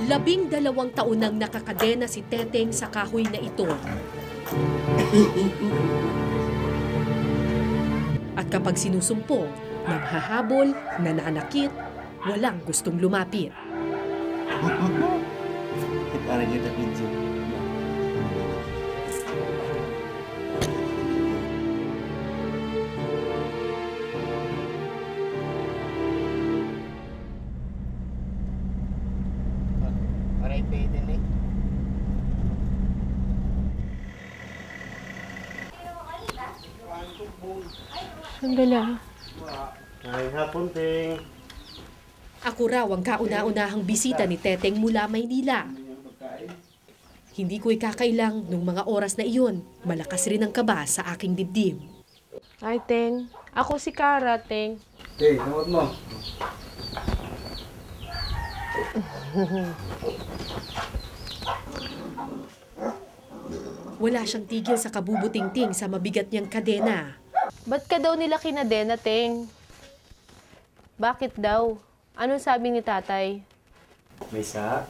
12 taon nang nakakadena si Teteng sa kahoy na ito. At kapag sinusumpong, naghahabol, nananakit, walang gustong lumapit. Parang yun na video. Aray pa din eh. Sandali ah. Ay, hapon, Ting. Ako raw ang kauna-unahang bisita ni Teteng mula Maynila. Hindi ko ikakailang nung mga oras na iyon, malakas rin ang kaba sa aking dibdib. Ay, Teng. Ako si Kara, Teng. Ting, tawad mo. Wala siyang tigil sa kabubuting-ting sa mabigat niyang kadena. Ba't ka daw nila kinadena, Teng? Bakit daw? Anong sabi ni tatay? May sala.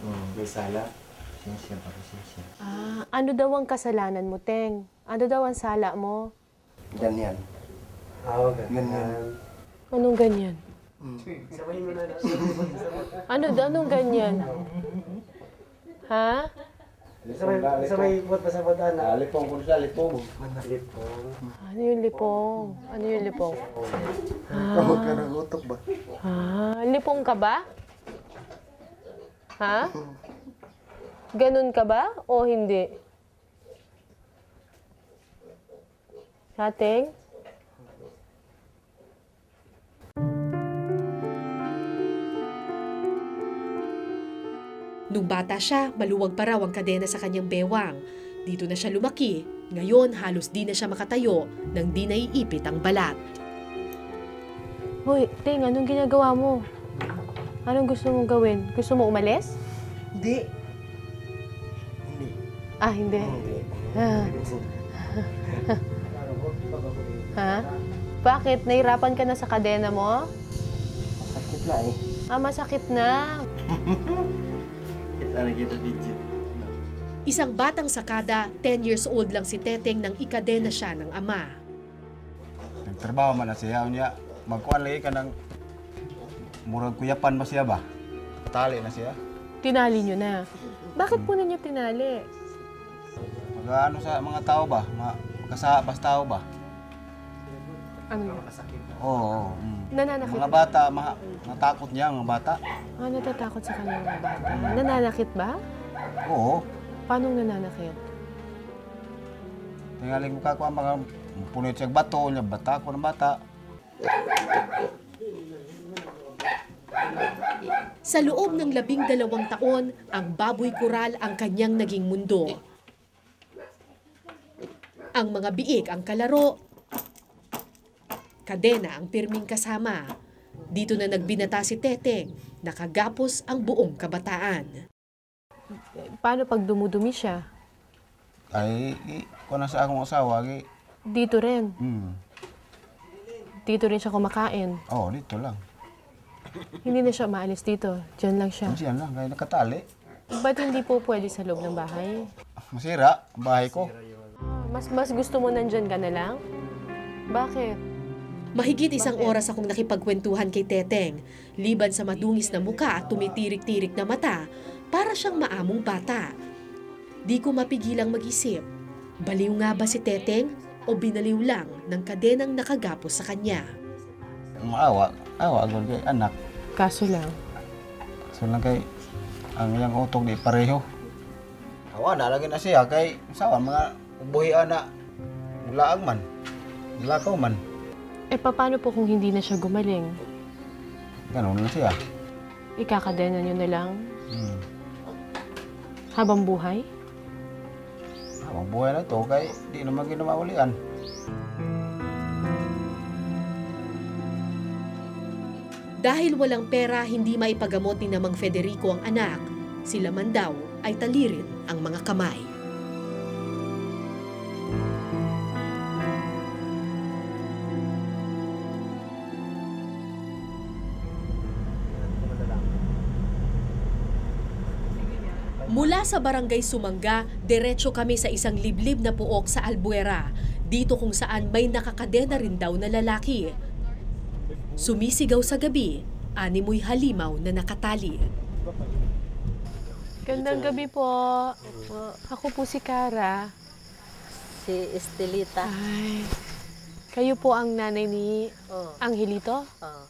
Siya pa siya. Ah, ano daw ang kasalanan mo, Teng? Ano daw ang sala mo? Ganyan. Oo, ganyan. Anong ganyan? Sabahin mo na lang. Anong ganyan? Ha? Sabay buat pa sa badana. Lipong ko sa lipong. Lipong. Ano yung lipong? Ano yung lipong? Huwag ka nang utok ba? Ah, lipong ka ba? Ha? Ganun ka ba o hindi? Hateng? Nung bata siya, maluwag pa raw ang kadena sa kanyang bewang. Dito na siya lumaki. Ngayon, halos di na siya makatayo nang di naiipit ang balat. Hoy, Teng, anong ginagawa mo? Anong gusto mong gawin? Gusto mo umalis? Hindi. Ah, hindi. Ah. Ha? Bakit? Nahirapan ka na sa kadena mo? Sakit na eh. Ah, masakit na. Parang yun na video. Isang batang sakada, 10 years old lang si Teteng nang ikadena siya ng ama. Nagtrabaho man na siya, niya magkuhan lagi ka ng murag kuyapan ba siya ba? Tali na siya. Tinali nyo na. Bakit po ninyo tinali? Mag-ano sa mga tao ba? Magkasabas tao ba? Ano yun? Oo. Nananakit? Mga bata, natakot niya mga bata. Ah, natatakot sa kanya mga bata. Nananakit ba? Oo. Paano nananakit? Tingaling mo kako ang mga punit siya bato, niya bata ko ng bata. Sa loob ng 12 taon, ang baboy kural ang kanyang naging mundo. Ang mga biik ang kalaro, kadena ang pirming kasama. Dito na nagbinata si Teteng, nakagapos ang buong kabataan. Paano pag dumudumi siya? Ay, kung nasa akong asawa, Dito rin. Dito rin siya kumakain. Oo, dito lang. Hindi na siya maalis dito. Diyan lang siya. Diyan lang, kaya nakatali. Ba't hindi po pwede sa loob ng bahay? Masira ang bahay ko. Mas gusto mo nandyan ka na lang? Bakit? Mahigit isang oras akong nakipagkwentuhan kay Teteng, liban sa madungis na muka at tumitirik-tirik na mata, para siyang maamong bata. Di ko mapigilang mag-isip, baliw nga ba si Teteng o binaliw lang ng kadenang nakagapos sa kanya? Awa agad kay anak. Kaso lang. So lang kay ang iyang utok di pareho. Awa na lagi na siya kay sawa mga ubuhi ana mulaag man. Lakaw man. Eh, paano po kung hindi na siya gumaling? Ganun na siya. Ikakadena nyo na lang? Habang buhay? Habang buhay na to kay di naman ginamaulian. Dahil walang pera, hindi maipagamot ni Namang Federico ang anak. Sila man daw ay talirin ang mga kamay. Mula sa barangay Sumanga, diretso kami sa isang liblib na puok sa Albuera. Dito kung saan may nakakadena rin daw na lalaki. Sumisigaw sa gabi, animoy halimaw na nakatali. Gandang gabi po. Ako po si Cara. Si Estelita. Ay, kayo po ang nanay ni Oh. Angelito? Oh.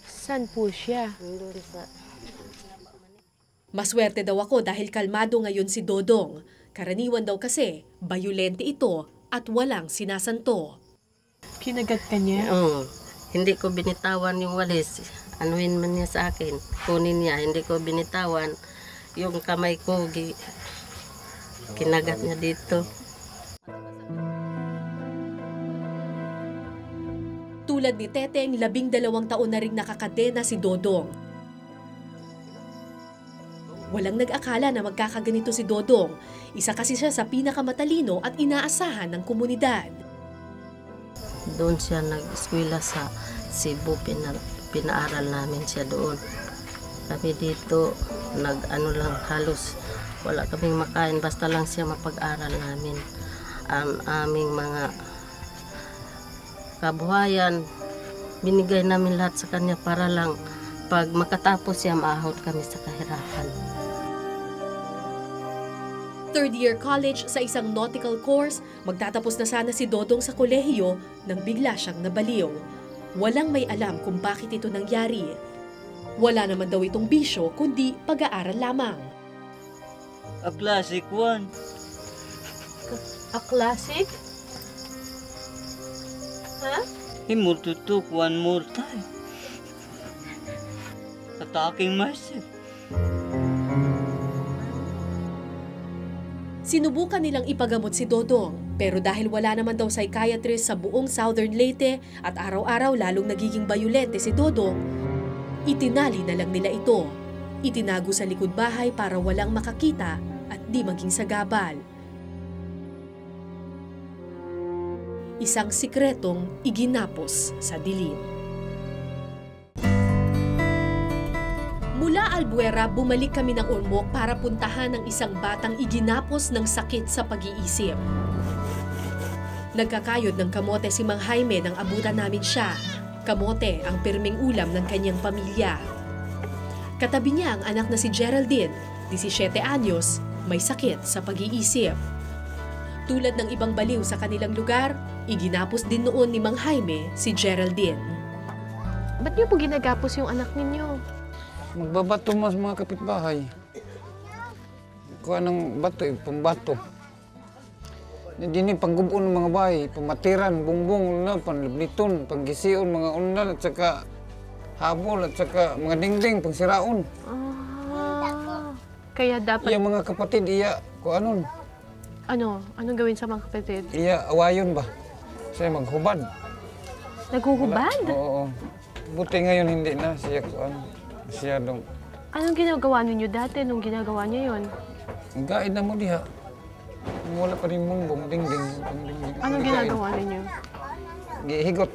Saan po siya? Nandun sa... Maswerte daw ako dahil kalmado ngayon si Dodong. Karaniwan daw kasi, bayulente ito at walang sinasanto. Kinagat ka niya? Hindi ko binitawan yung walis. Anuhin man niya sa akin. Kunin niya. Hindi ko binitawan. Yung kamay ko, kinagat niya dito. Tulad ni Teteng, 12 taon na ring nakakadena si Dodong. Walang nag-akala na magkakaganito si Dodong. Isa kasi siya sa pinakamatalino at inaasahan ng komunidad. Doon siya nag-eskwela sa Cebu. Pinaaral namin siya doon. Kami dito, nag-ano lang halos. Wala kaming makain, basta lang siya mapag-aral namin. Ang aming mga kabuhayan, binigay namin lahat sa kanya para lang pag makatapos siya, maahot kami sa kahirapan. Third-year college sa isang nautical course, magtatapos na sana si Dodong sa kolehiyo nang bigla siyang nabaliw. Walang may alam kung bakit ito nangyari. Wala naman daw itong bisyo kundi pag-aaral lamang. A classic one. A classic? Ha? He multi-took one more time. Attacking myself. Sinubukan nilang ipagamot si Dodong, pero dahil wala naman daw psychiatrist sa buong Southern Leyte at araw-araw lalong nagiging bayulente si Dodong, itinali na lang nila ito. Itinago sa likod bahay para walang makakita at di maging sagabal. Isang sikretong iginapos sa dilim. Mula Albuera, bumalik kami ng Ormoc para puntahan ang isang batang iginapos ng sakit sa pag-iisip. Nagkakayod ng kamote si Mang Jaime nang abutan namin siya. Kamote ang pirming ulam ng kanyang pamilya. Katabi niya ang anak na si Geraldine, 17 anyos, may sakit sa pag-iisip. Tulad ng ibang baliw sa kanilang lugar, iginapos din noon ni Mang Jaime si Geraldine. Ba't niyo po ginagapos yung anak ninyo? Magbabato mas mga kapitbahay. Kuha ng bato, pambato. Dini panggubuon ng mga bahay, pamatiran, bungbong, panlibliton, panggisiun, mga unal, at saka habol, at saka mga dingding, pangsiraon. Kaya dapat... Iya mga kapatid, iya, kuanon. Ano? Anong gawin sa mga kapatid? Iya, awayon ba? Siya maghubad. Naghuhubad? Oo. Buti ngayon hindi na siya kuan. Siya dong. Anong ginagawa ninyo dati nung ginagawa niyo yun? Ang gaid na mo diha. Wala pa rin mungbong, dingding. Anong ginagawa ninyo? Gihigot.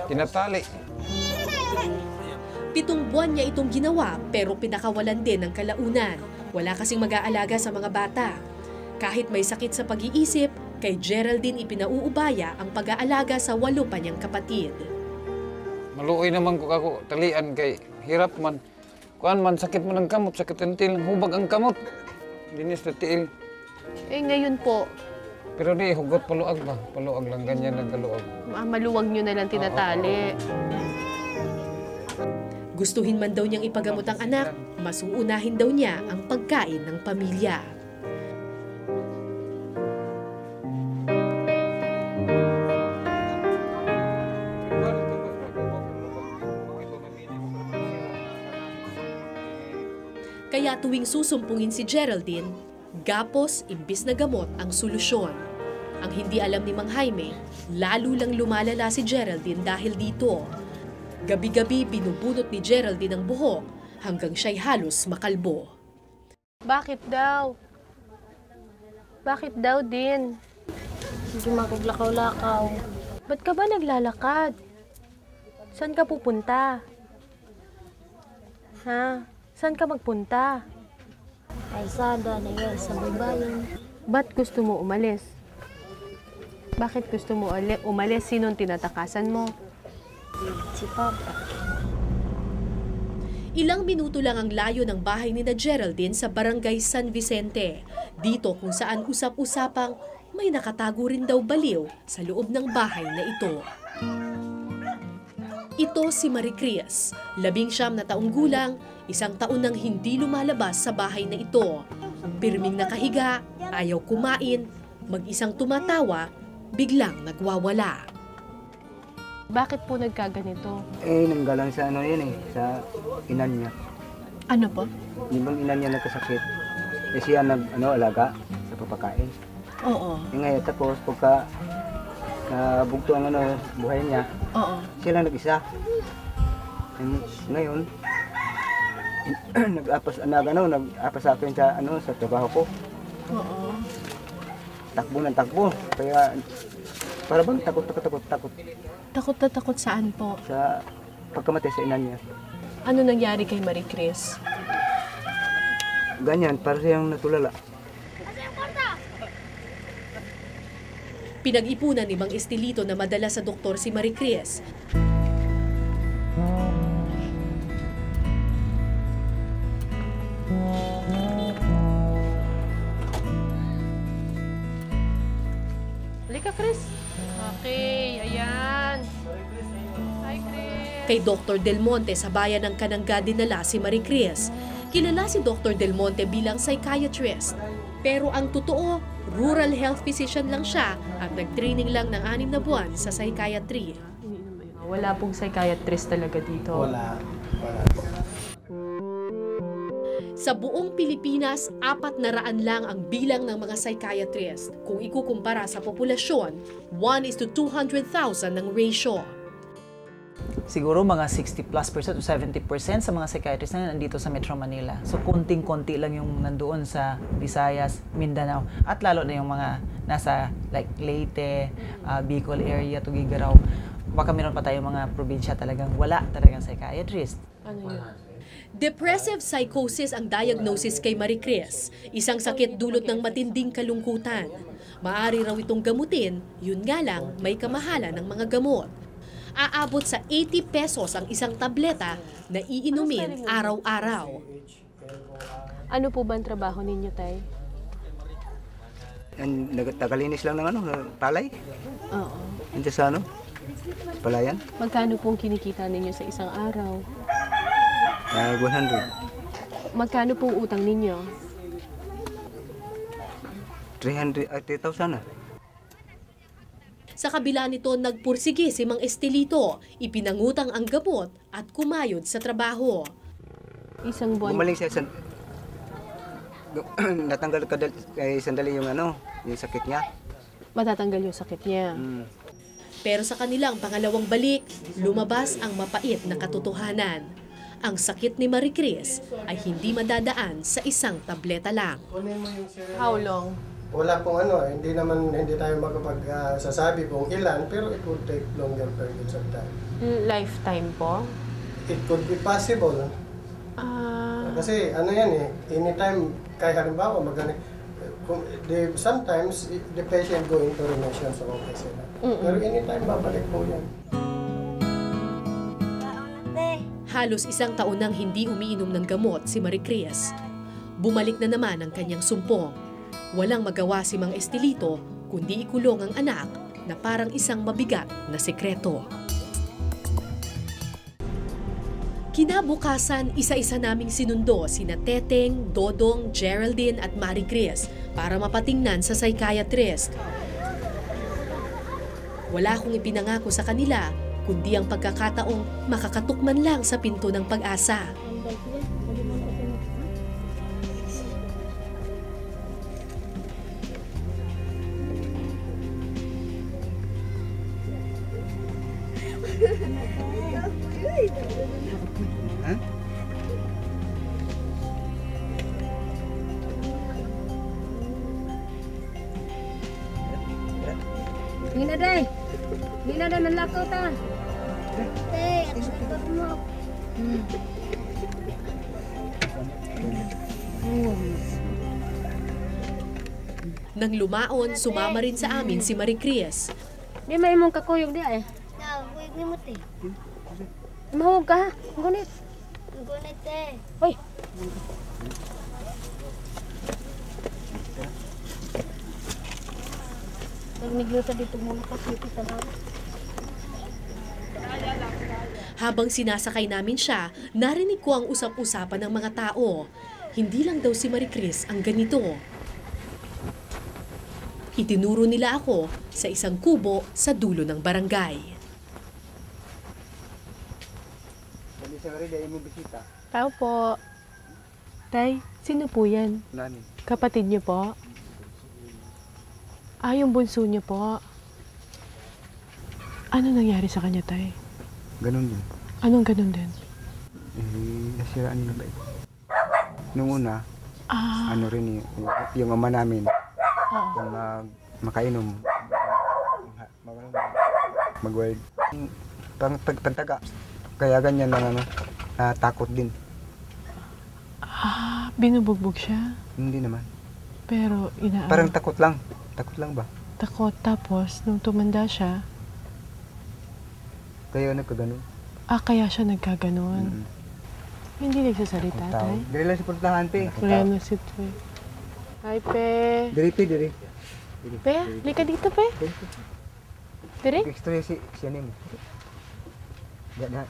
Tinatali. 7 buwan niya itong ginawa pero pinakawalan din ng kalaunan. Wala kasing mag-aalaga sa mga bata. Kahit may sakit sa pag-iisip, kay Geraldine ipinauubaya ang pag-aalaga sa 8 pa niyang kapatid. Maluoy naman ko ako talian kay hirap man. Kuan man sakit man ang kamot, sakit ang tiil, hubag ang kamot. Dinis na tiil. Eh ngayon po, Pero di hugot paluag ba? Paluag lang ganyan nagkaluag. maluwag nyo na lang tinatali. Gustuhin man daw niyang ipagamot ang anak, mas uunahin daw niya ang pagkain ng pamilya. Kaya tuwing susumpungin si Geraldine, gapos imbis na gamot ang solusyon. Ang hindi alam ni Mang Jaime, lalo lang lumalala si Geraldine dahil dito. Gabi-gabi binubunot ni Geraldine ang buhok hanggang siya'y halos makalbo. Bakit daw? Bakit daw din? Hindi makuglakaw-lakaw. Ba't ka ba naglalakad? Saan ka pupunta? Ha? Saan ka magpunta? kalsada, nagay sa babayan. Ba't gusto mo umalis? Bakit gusto mo umalis? Sinong tinatakasan mo? Si Papa. Ilang minuto lang ang layo ng bahay ni na Geraldine sa barangay San Vicente. Dito kung saan usap-usapang may nakatago rin daw baliw sa loob ng bahay na ito. Ito si Maricris, 19 na taong gulang, 1 taon nang hindi lumalabas sa bahay na ito. Pirming nakahiga, ayaw kumain, mag-isang tumatawa, biglang nagwawala. Bakit po nagkaganito? Nanggalang sa ano yan sa inan niya. Ano po? Yung bang inan niya nagkasakit. Siya alaga sa papakain. Oo. Ngayon tapos pagka bugto ang buhay niya, Oo. siya lang nag-isa. Ngayon, nag-apas sa akin sa trabaho ko. Oo. Takbo ng takbo. Kaya para bang takot. Takot na takot saan po? Sa pagkamatay sa ina niya. Ano nangyari kay Maricris? Ganyan, para siyang natulala. Pinag-ipunan ni Mang Estelito na madala sa doktor si Maricris. Halika, Chris. Okay, ayan. Hi, Chris. Kay Dr. Del Monte sa bayan ng Kananga dinala si Maricris. Kilala si Dr. Del Monte bilang psychiatrist. Pero ang totoo, rural health physician lang siya at nag-training lang ng 6 na buwan sa psychiatry. Wala pong psychiatrist talaga dito. Wala. Sa buong Pilipinas, 400 lang ang bilang ng mga psychiatrist. Kung ikukumpara sa populasyon, 1:200,000 ng ratio. Siguro mga 60+% o 70% sa mga psychiatrists na nandito sa Metro Manila. So konting-konti lang yung nandoon sa Visayas, Mindanao, at lalo na yung mga nasa like Leyte, Bicol area, Tuguegarao. Baka meron pa tayong mga probinsya talagang wala talagang psychiatrist. Ano yun? Depressive psychosis ang diagnosis kay Maricris. Isang sakit dulot ng matinding kalungkutan. Maaari raw itong gamutin, yun nga lang may kamahalan ng mga gamot. Aabot sa 80 pesos ang isang tableta na iinumin araw-araw. Ano po ba ang trabaho ninyo, Tay? Tagalinis lang ng palay. Oo. Hindi sa palayan. Magkano pong kinikita ninyo sa isang araw? 100. Magkano pong utang ninyo? 300,000 na. Sa kabila nito, nagpursige si Mang Estelito, ipinangutang ang gamot at kumayod sa trabaho. Isang buwan. Gumaling siya natanggal kay sandali yung yung sakit niya. Matatanggal yung sakit niya. Pero sa kanilang pangalawang balik, lumabas ang mapait na katotohanan. Ang sakit ni Maricris ay hindi madadaan sa isang tableta lang. How long? Wala pong hindi tayo makapagsasabi kung ilan, pero it would take longer periods of time. Lifetime po? It could be possible. Kasi anytime, kahit halimbawa sometimes the patient go into remission, so okay sila. Pero anytime babalik po yan. Halos 1 taon nang hindi umiinom ng gamot si Maricris. Bumalik na naman ang kanyang sumpong. Walang magawa si Mang Estelito kundi ikulong ang anak na parang isang mabigat na sekreto. Kinabukasan, isa-isa naming sinundo sina Teteng, Dodong, Geraldine at Maricris para mapatingnan sa psychiatrist. Wala akong ipinangako sa kanila kundi ang pagkakataong makakatukman lang sa pinto ng pag-asa. Hindi na manlakaw ta. Nang lumaon, sumama rin sa amin si Marie Chris. Di may mong kakuyog di ay. Kuyog ni mo, te. Mahog ka ha. Ngunit. Gunit, te. Hoy. Nagnig sa dito muna kasi ito sa Habang sinasakay namin siya, narinig ko ang usap-usapan ng mga tao. Hindi lang daw si Marie Chris ang ganito. Itinuro nila ako sa isang kubo sa dulo ng barangay. Tao po. Tay, sino po yan? Nani? Kapatid niyo po? Ah, yung bunso niyo po. Ano nangyari sa kanya, Tay? Ganun din. Anong ganun din? Nasiraan niya ba? Nung una, ano rin yung ama namin, kung makainom, mag-wild. Pantaga. Kaya ganyan lang takot din. Binubugbog siya? Hindi naman. Pero Parang takot lang. Takot lang ba? Takot. Tapos, nung tumanda siya, Kaya nagkaganon. kaya siya nagkaganon. Hindi nagsasalita, Tay? Diri lang si puntahan, pe. Reno si Tay. Hi, Pe. Diri, pe, diri. Pe, lika dito, Pe. Diri? Ekstra siya nimo. Diri lang.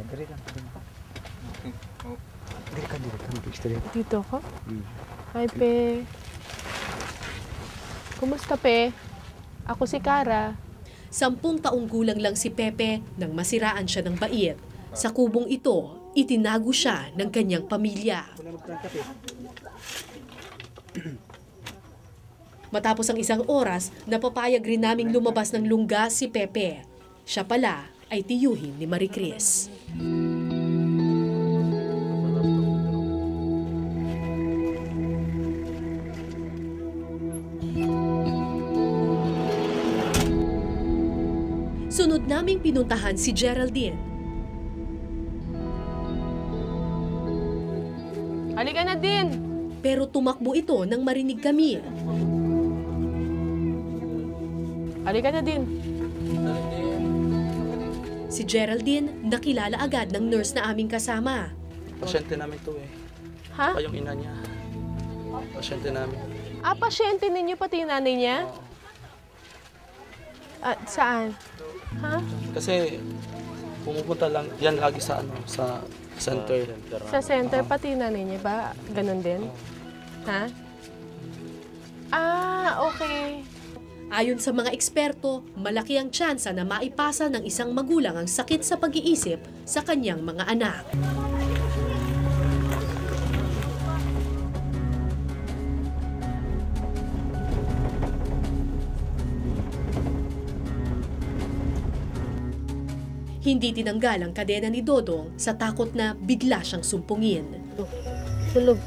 Diri ka, ekstra. Dito ko? Hi, Pe. Kumusta, Pe? Ako si Cara. 10 taong gulang lang si Pepe nang masiraan siya ng bait. Sa kubong ito, itinago siya ng kanyang pamilya. Matapos ang 1 oras, napapayag rin naming lumabas ng lungga si Pepe. Siya pala ay tiyuhin ni Marie Chris. Sunod naming pinuntahan si Geraldine. Halika na din! Pero tumakbo ito nang marinig kami. Halika na din! Si Geraldine nakilala agad ng nurse na aming kasama. Pasyente namin to eh. Ha? Pa yung ina niya. Pasyente namin. Pasyente ninyo pati yung nanay niya? Saan? Ha? Kasi pumupunta lang yan lagi sa sa center. Sa center pati yung nanay niya ba? Ganon din? Ha? Okay. Ayon sa mga eksperto, malaki ang tsansa na maipasa ng isang magulang ang sakit sa pag-iisip sa kanyang mga anak. Hindi tinanggal ang kadena ni Dodong sa takot na bigla siyang sumpungin. Sulog.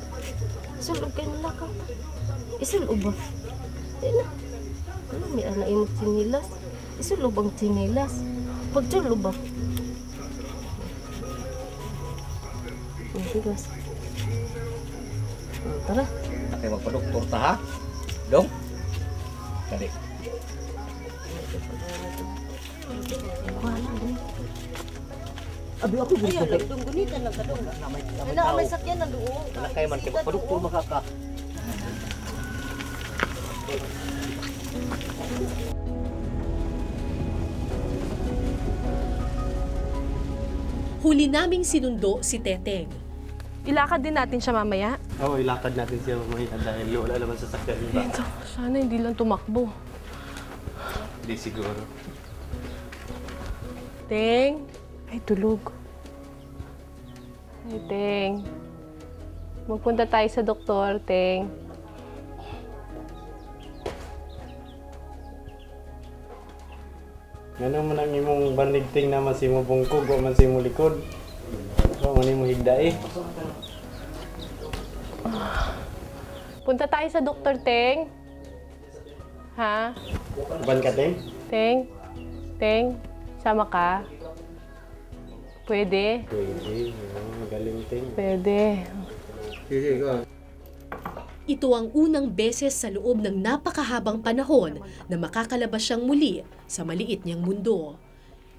Sulog kayo na ka. Isulog ba? Ano, may anak imong sinilas. Isulog ang sinilas. Pagsulog ba? Sinilas. Tara. Nakay magpa-doktor ta, ha? Dong? Kali. Abi ako gusto kay. Dong gunitan lang ka dong. May sakyan na doon. Wala kay man kay magpa-doktor makaka. Huli naming sinundo si Teteng. Ilakad din natin siya mamaya. Oo, ilakad natin siya mamaya dahil wala naman sa sakyan iba. Ito, sana hindi lang tumakbo. Hindi siguro. Teng, ay tulog. Ay, Teng. Magpunta tayo sa doktor, Teng. Ganun man ang imong bandigting na masimo bungkog o masimo likod. O man mo higda eh. Punta tayo sa doktor, Teng. Ha? Ban ka, Teng? Teng? Teng? Sama ka? Pwede? Pwede. Magaling, Teng. Pwede. Sige, go. Ito ang unang beses sa loob ng napakahabang panahon na makakalabas siyang muli sa maliit niyang mundo.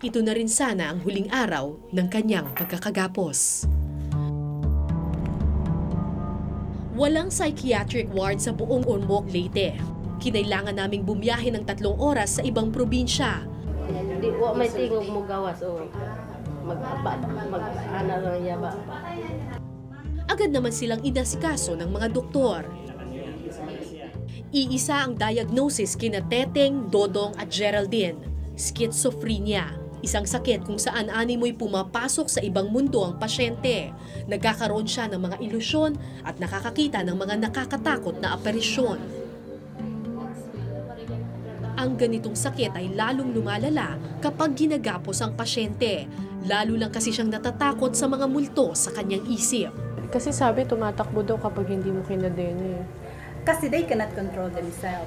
Ito na rin sana ang huling araw ng kanyang pagkakagapos. Walang psychiatric ward sa buong Ormoc, Leyte. Kinailangan naming bumiyahe ng 3 oras sa ibang probinsya. Di wa may tingog mo gawas o mag-ana lang yaba. Agad naman silang inasikaso ng mga doktor. Iisa ang diagnosis kina Teteng, Dodong at Geraldine, schizophrenia. Isang sakit kung saan animoy pumapasok sa ibang mundo ang pasyente. Nagkakaroon siya ng mga ilusyon at nakakakita ng mga nakakatakot na aparisyon. Ang ganitong sakit ay lalong lumalala kapag ginagapos ang pasyente. Lalo lang kasi siyang natatakot sa mga multo sa kanyang isip. Kasi sabi, tumatakbo daw kapag hindi mo kinadena eh. Kasi they cannot control themselves.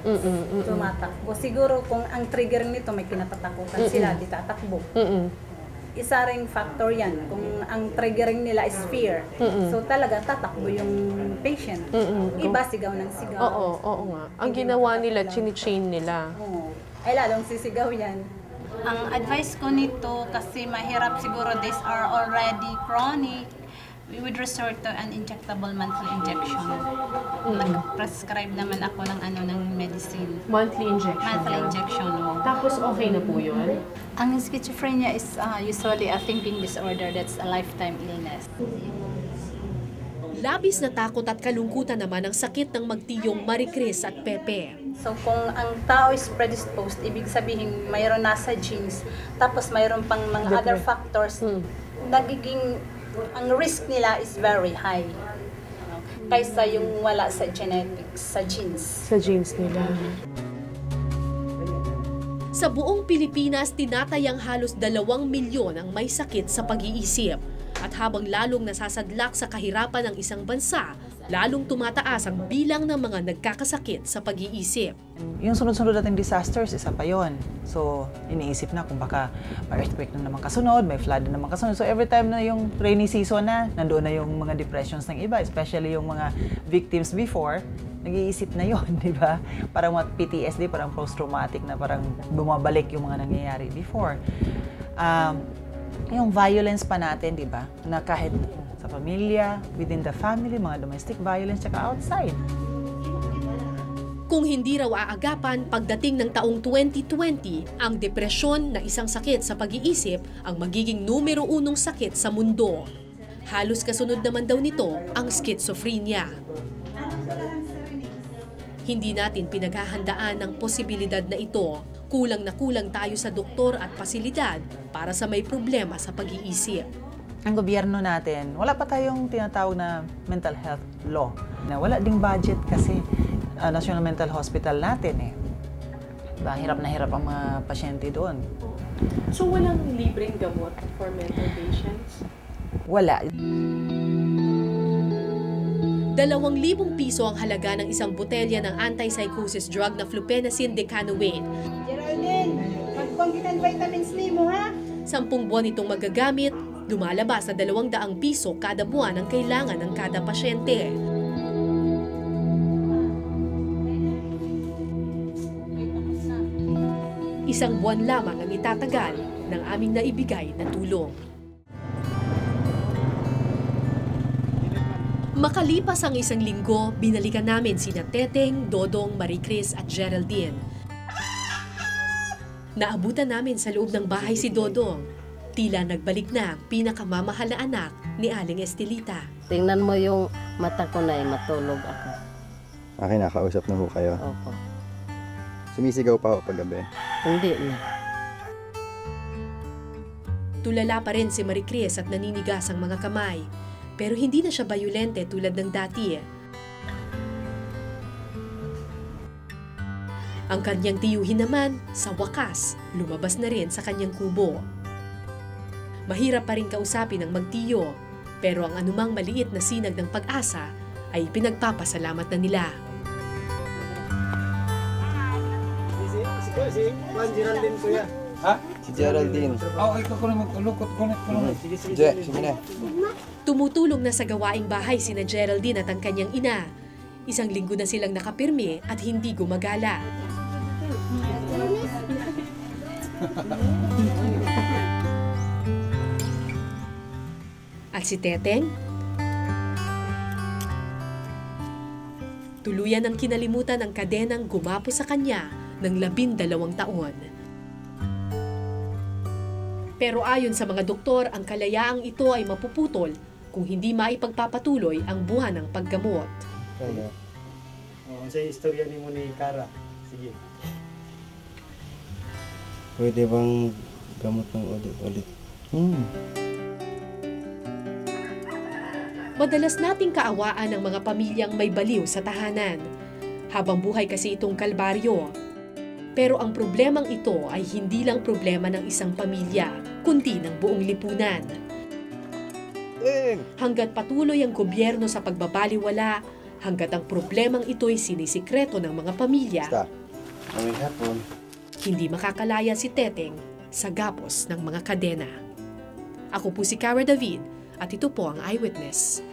Tumatakbo. Siguro kung ang trigger nito may kinatatakutan sila, di tatakbo. Isa ring factor yan. Kung ang triggering nila is fear, so talaga tatakbo yung patient. Iba sigaw ng sigaw. Oo nga. Ang ginawa nila, chini-chain nila. Ay lalong sisigaw yan. Ang advice ko nito, kasi mahirap siguro, these are already chronic, we would resort to an injectable monthly injection. Nag-prescribe naman ako ng medicine. Monthly injection? Monthly injection, Tapos okay na po yun? Ang schizophrenia is usually a thinking disorder that's a lifetime illness. Labis na takot at kalungkutan naman ang sakit ng magtiyong Maricris at Pepe. So kung ang tao is predisposed, ibig sabihin mayroon nasa genes, tapos mayroon pang mga other factors, nagiging ang risk nila is very high kaysa yung wala sa genetics, sa genes. Sa genes nila. Sa buong Pilipinas, tinatayang halos 2 milyon ang may sakit sa pag-iisip. At habang lalong nasasadlak sa kahirapan ng isang bansa, lalong tumataas ang bilang ng mga nagkakasakit sa pag-iisip. Yung sunod-sunod nating disasters, isa pa yon. So, iniisip na kung baka may earthquake na naman kasunod, may flood na naman kasunod. So, every time na yung rainy season na, nandoon na yung mga depressions ng iba, especially yung mga victims before, nag-iisip na yon, di ba? Parang PTSD, parang post-traumatic na parang bumabalik yung mga nangyayari before. Yung violence pa natin, di ba? Na kahit sa pamilya, within the family, mga domestic violence, tsaka outside. Kung hindi raw aagapan, pagdating ng taong 2020, ang depresyon na isang sakit sa pag-iisip ang magiging numero 1 sakit sa mundo. Halos kasunod naman daw nito ang schizophrenia. Hindi natin pinaghahandaan ang posibilidad na ito. Kulang na kulang tayo sa doktor at pasilidad para sa may problema sa pag-iisip. Ang gobyerno natin, wala pa tayong tinatawag na mental health law. Na wala ding budget kasi National Mental Hospital natin eh. Diba? Hirap na hirap ang mga pasyente doon. So walang libreng gamot for mental patients? Wala. 2,000 piso ang halaga ng isang botelya ng anti-psychosis drug na fluphenazine decanoate. Geraldine, magpanggitan vitamins ni mo ha? 10 buwan itong magagamit, lumalabas na 200 piso kada buwan ang kailangan ng kada pasyente. Isang buwan lamang ang itatagal ng aming naibigay na tulong. Makalipas ang 1 linggo, binalikan namin sina Teteng, Dodong, Maricris at Geraldine. Naabutan namin sa loob ng bahay si Dodong. Tila nagbalik na ang pinakamamahal na anak ni Aling Estelita. Tingnan mo yung mata ko na matulog ako. Okay, nakausap na ho kayo. Opo. Sumisigaw pa ako paggabi? Hindi na. Tulala pa rin si Maricris at naninigas ang mga kamay. Pero hindi na siya bayolente tulad ng dati. Ang kanyang tiyuhin naman, sa wakas, lumabas na rin sa kanyang kubo. Mahirap pa rin kausapin ang magtiyo, pero ang anumang maliit na sinag ng pag-asa ay pinagpapasalamat na nila. Si Geraldine po yan. Ha? Si Geraldine. Ikaw ko na magkulukot ko na. Sige na. Tumutulong na sa gawaing bahay sina Geraldine at ang kanyang ina. Isang linggo na silang nakapirmi at hindi gumagala. At si Teteng, tuluyan ang kinalimutan ang kadenang gumapo sa kanya ng 12 taon. Pero ayon sa mga doktor, ang kalayaang ito ay mapuputol kung hindi maipagpapatuloy ang buwan ng paggamot. Sa istorya ni mo ni Kara. Sige. Pwede bang gamot ng ulit-ulit? Madalas nating kaawaan ang mga pamilyang may baliw sa tahanan. Habang buhay kasi itong kalbaryo. Pero ang problemang ito ay hindi lang problema ng isang pamilya, kundi ng buong lipunan. Hanggat patuloy ang gobyerno sa pagbabaliwala, hanggat ang problemang ito'y sinisikreto ng mga pamilya, hindi makakalaya si Teteng sa gapos ng mga kadena. Ako po si Cara David at ito po ang Eyewitness.